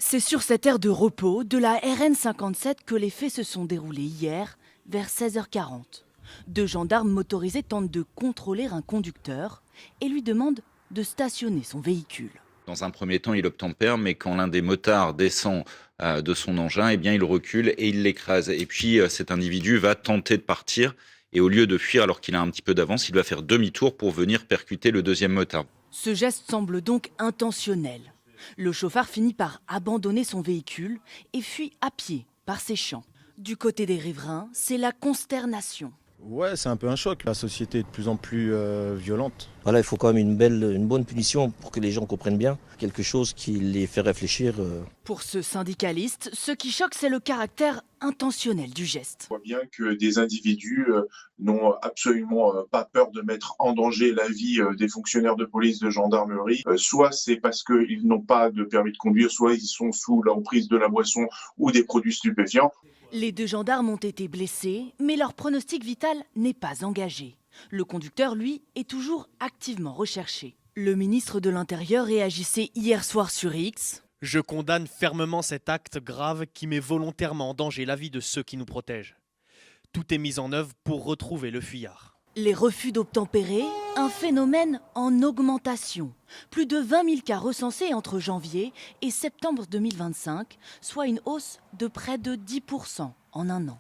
C'est sur cette aire de repos de la RN 57 que les faits se sont déroulés hier, vers 16h40. Deux gendarmes motorisés tentent de contrôler un conducteur et lui demandent de stationner son véhicule. Dans un premier temps, il obtempère, mais quand l'un des motards descend de son engin, eh bien, il recule et il l'écrase. Et puis, cet individu va tenter de partir. Et au lieu de fuir alors qu'il a un petit peu d'avance, il va faire demi-tour pour venir percuter le deuxième motard. Ce geste semble donc intentionnel. Le chauffard finit par abandonner son véhicule et fuit à pied par ses champs. Du côté des riverains, c'est la consternation. Ouais, c'est un peu un choc. La société est de plus en plus violente. Voilà, il faut quand même une bonne punition pour que les gens comprennent bien. Quelque chose qui les fait réfléchir. Pour ce syndicaliste, ce qui choque, c'est le caractère intentionnel du geste. On voit bien que des individus n'ont absolument pas peur de mettre en danger la vie des fonctionnaires de police, de gendarmerie. Soit c'est parce qu'ils n'ont pas de permis de conduire, soit ils sont sous l'emprise de la boisson ou des produits stupéfiants. Les deux gendarmes ont été blessés, mais leur pronostic vital n'est pas engagé. Le conducteur, lui, est toujours activement recherché. Le ministre de l'Intérieur réagissait hier soir sur X. Je condamne fermement cet acte grave qui met volontairement en danger la vie de ceux qui nous protègent. Tout est mis en œuvre pour retrouver le fuyard. Les refus d'obtempérer, un phénomène en augmentation. Plus de 20 000 cas recensés entre janvier et septembre 2025, soit une hausse de près de 10% en un an.